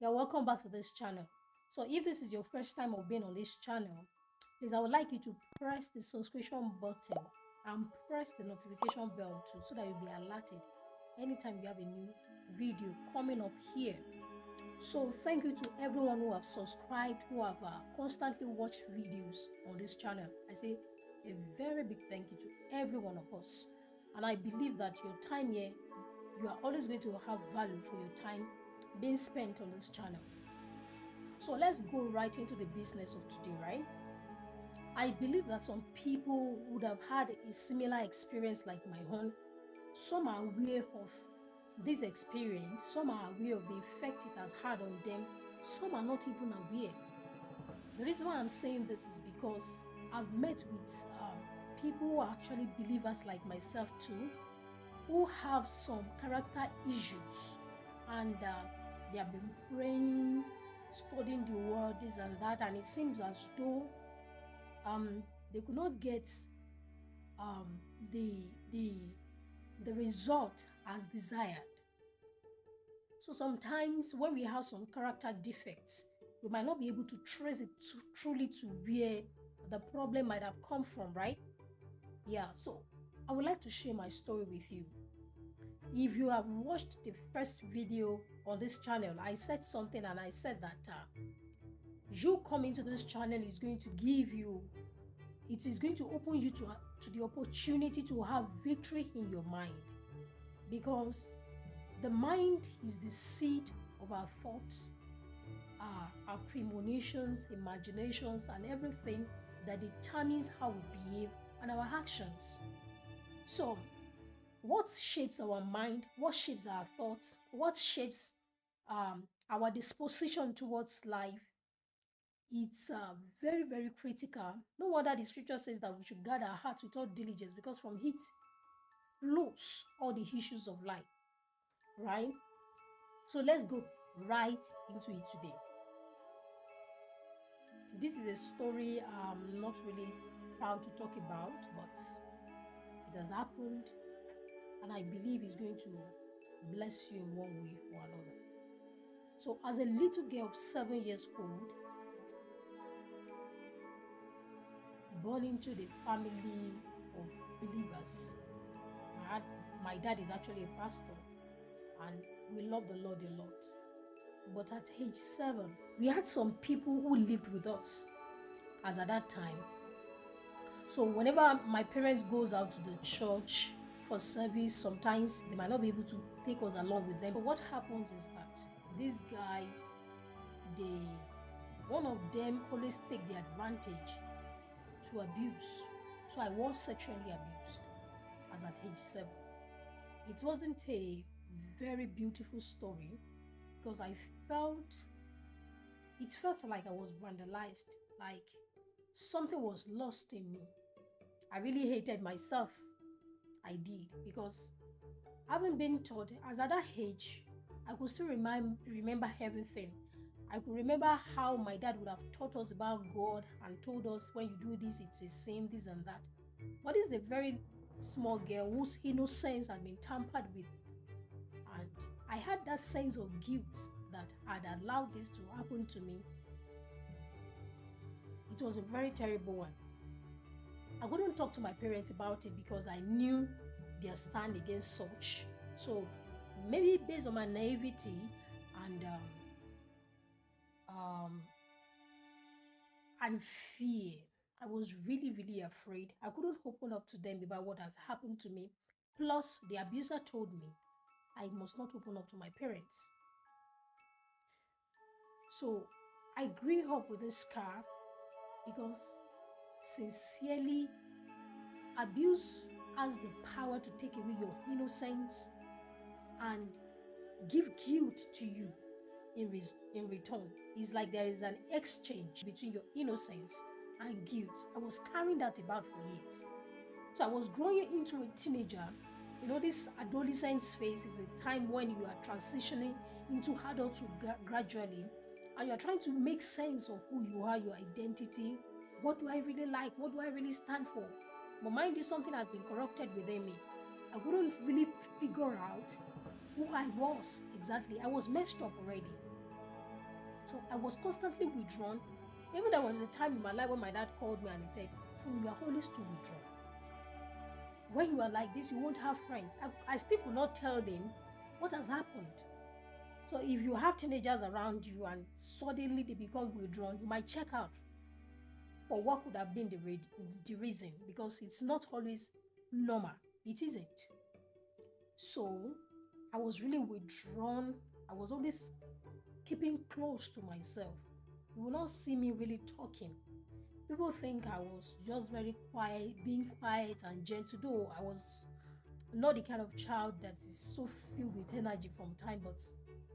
You're welcome back to this channel. So if this is your first time of being on this channel, please I would like you to press the subscription button and press the notification bell too, so that you'll be alerted anytime you have a new video coming up here. So thank you to everyone who have subscribed, who have constantly watched videos on this channel. I say a very big thank you to every one of us, and I believe that your time here, you are always going to have value for your time being spent on this channel. So let's go right into the business of today, right? I believe that some people would have had a similar experience like my own. Some are aware of this experience, some are aware of the effect it has had on them, some are not even aware. The reason why I'm saying this is because I've met with people who are actually believers like myself too, who have some character issues, and they have been praying, studying the word, this and that, and it seems as though they could not get the result as desired. So sometimes when we have some character defects, we might not be able to trace it truly to where the problem might have come from, right? Yeah, so I would like to share my story with you. If you have watched the first video on this channel, I said something, and I said that you coming to this channel is going to give you, it is going to open you to the opportunity to have victory in your mind, because the mind is the seat of our thoughts, our premonitions, imaginations, and everything that determines how we behave and our actions. So what shapes our mind, what shapes our thoughts, what shapes our disposition towards life, it's very, very critical. No wonder the scripture says that we should guard our hearts with all diligence, because from it flows all the issues of life, right? So let's go right into it today. This is a story I'm not really proud to talk about, but it has happened, and I believe it's going to bless you in one way or another. So as a little girl of 7 years old, born into the family of believers, my dad is actually a pastor, and we love the Lord a lot. But at age 7, we had some people who lived with us as at that time. So whenever my parents goes out to the church for service, sometimes they might not be able to take us along with them. But what happens is that these guys, one of them always take the advantage to abuse. So I was sexually abused as at age 7. It wasn't a very beautiful story, because it felt like I was vandalized, like something was lost in me. I really hated myself. I did, because having been taught as at that age, I could still remember everything. I could remember how my dad would have taught us about God and told us, when you do this, it's a sin, this and that. But this is a very small girl whose innocence had been tampered with. And I had that sense of guilt that I'd allowed this to happen to me. It was a very terrible one. I couldn't talk to my parents about it because I knew their stand against such. So maybe based on my naivety and fear, I was really, really afraid. I couldn't open up to them about what has happened to me. Plus, the abuser told me I must not open up to my parents. So I grew up with this scar, because sincerely, abuse has the power to take away your innocence and give guilt to you in return. It's like there is an exchange between your innocence and guilt. I was carrying that about for years. So I was growing into a teenager. You know, this adolescence phase is a time when you are transitioning into adulthood gradually, and you're trying to make sense of who you are, your identity. What do I really like? What do I really stand for? But mind you, something has been corrupted within me. I couldn't really figure out who I was exactly. I was messed up already. So I was constantly withdrawn. Even there was a time in my life when my dad called me and he said, "Fumi, you are always too withdrawn. When you are like this, you won't have friends." I still could not tell them what has happened. So if you have teenagers around you and suddenly they become withdrawn, you might check out for what could have been the reason, because it's not always normal. It isn't. So I was really withdrawn. I was always keeping close to myself. You will not see me really talking. People think I was just very quiet, being quiet and gentle, though I was not the kind of child that is so filled with energy from time, but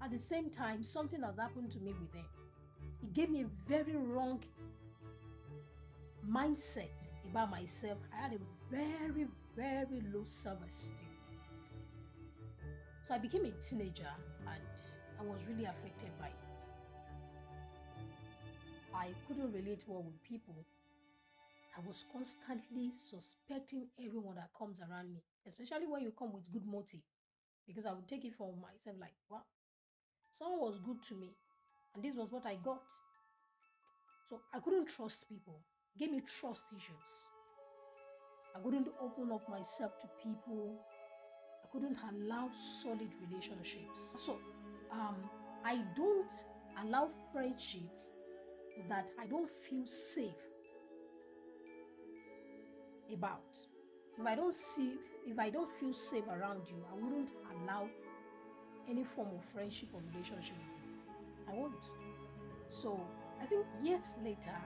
at the same time, something has happened to me with them. It gave me a very wrong mindset about myself. I had a very, very low self-esteem. So I became a teenager and I was really affected by it. I couldn't relate well with people. I was constantly suspecting everyone that comes around me, especially when you come with good motive, because I would take it for myself like, wow, someone was good to me and this was what I got. So I couldn't trust people. It gave me trust issues. I couldn't open up myself to people. I couldn't allow solid relationships. So I don't allow friendships that I don't feel safe about. If I don't feel safe around you, I wouldn't allow any form of friendship or relationship with you. I won't. So I think years later,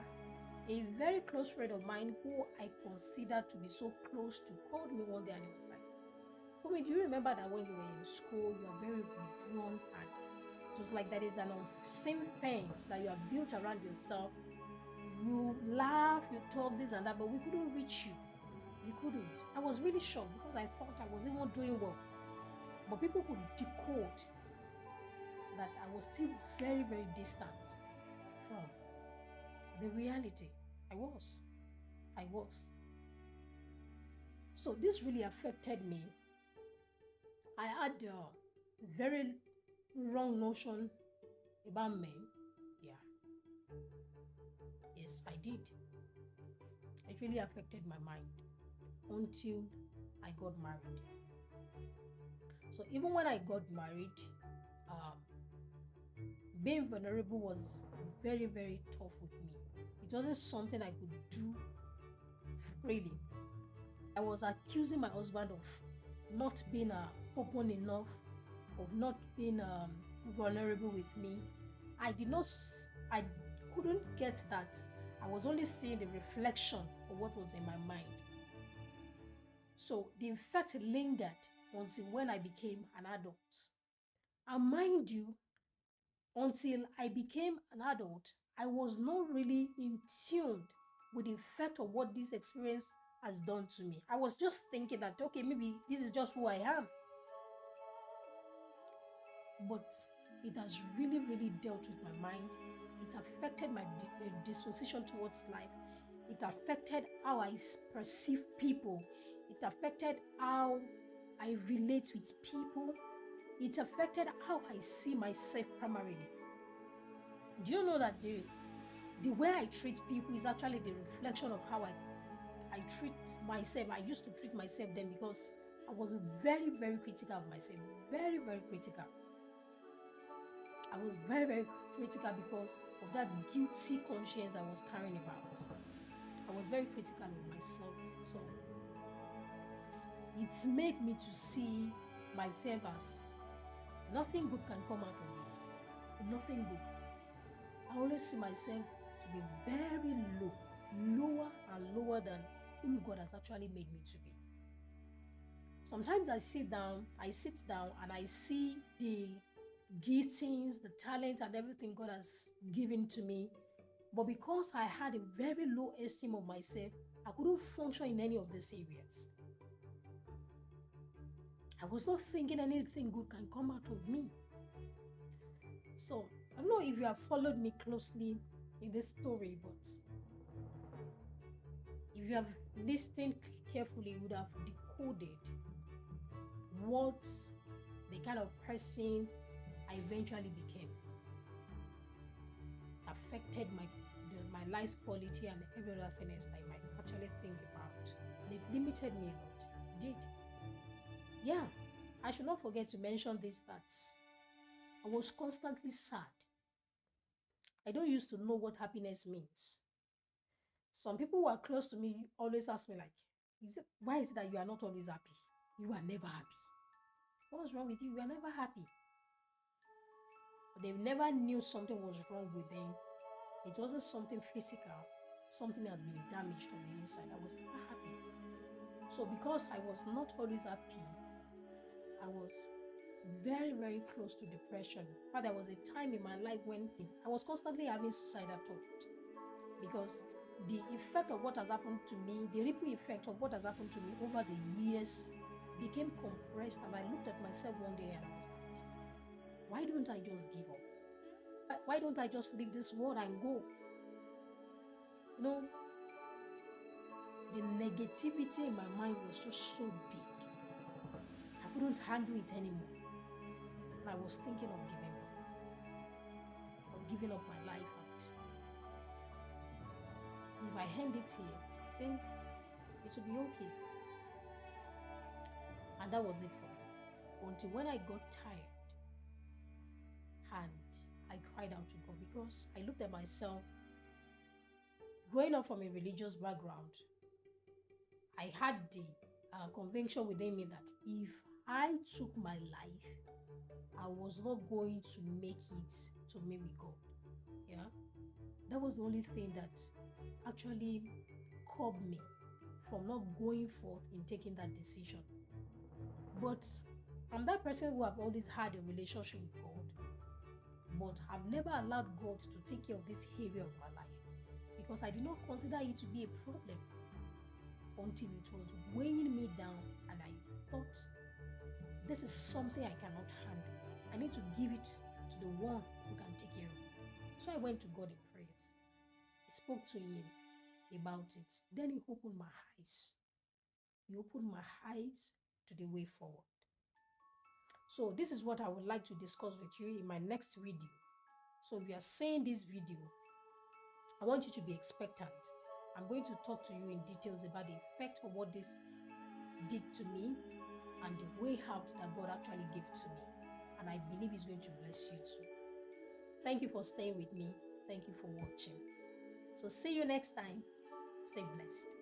a very close friend of mine who I considered to be so close to called me one day and he was like, "Fumi, do you remember that when you were in school, you are very withdrawn and it was like there is an unseen fence that you have built around yourself. You laugh, you talk this and that, but we couldn't reach you. We couldn't." I was really shocked because I thought I was even doing well. But people could decode that I was still very, very distant from the reality. I was. So this really affected me. I had a very wrong notion about men. Yeah. Yes, I did. It really affected my mind until I got married. So even when I got married, being vulnerable was very, very tough with me. It wasn't something I could do freely. I was accusing my husband of not being open enough, of not being vulnerable with me. I couldn't get that. I was only seeing the reflection of what was in my mind. So the effect lingered until when I became an adult. And mind you, until I became an adult, I was not really in tune with the effect of what this experience has done to me. I was just thinking that, okay, maybe this is just who I am. But it has really, really dealt with my mind. It affected my disposition towards life. It affected how I perceive people. It affected how I relate with people. It affected how I see myself primarily. Do you know that the way I treat people is actually the reflection of how I treat myself? I used to treat myself then because I was very, very critical of myself. Very, very critical. I was very, very critical because of that guilty conscience I was carrying about. I was very critical of myself. So it's made me to see myself as nothing good can come out of me. Nothing good. I always see myself to be very low, lower and lower than whom God has actually made me to be. Sometimes I sit down and I see the giftings, the talent and everything God has given to me. But because I had a very low esteem of myself, I couldn't function in any of these areas. I was not thinking anything good can come out of me. So I don't know if you have followed me closely in this story, but if you have listened carefully, you would have decoded what the kind of person I eventually became. affected my life's quality and every other things that I might actually think about. And it limited me a lot. It did. Yeah, I should not forget to mention this that I was constantly sad. I don't used to know what happiness means. Some people who are close to me always ask me like, why is it that you are not always happy? You are never happy. What's wrong with you? You are never happy. But they never knew something was wrong with them. It wasn't something physical. Something has been damaged on the inside. I was never happy. So because I was not always happy, I was very, very close to depression. But there was a time in my life when I was constantly having suicidal thoughts because the effect of what has happened to me, the ripple effect of what has happened to me over the years became compressed, and I looked at myself one day and I was like, why don't I just give up? Why don't I just leave this world and go? You know, the negativity in my mind was just so big. I couldn't handle it anymore. And I was thinking of giving up my life. And if I end it here, I think it will be okay. And that was it for me. Until when I got tired and I cried out to God, because I looked at myself. Growing up from a religious background, I had the conviction within me that if I took my life, I was not going to make it to me with God. Yeah, that was the only thing that actually curbed me from not going forth in taking that decision. But I'm that person who have always had a relationship with God, but have never allowed God to take care of this area of my life because I did not consider it to be a problem until it was weighing me down and I thought, this is something I cannot handle. I need to give it to the one who can take care of it. So I went to God in prayers. I spoke to him about it. Then he opened my eyes. He opened my eyes to the way forward. So this is what I would like to discuss with you in my next video. So if you are seeing this video, I want you to be expectant. I'm going to talk to you in details about the effect of what this did to me and the way out that God actually gave to me. And I believe He's going to bless you too. Thank you for staying with me. Thank you for watching. So see you next time. Stay blessed.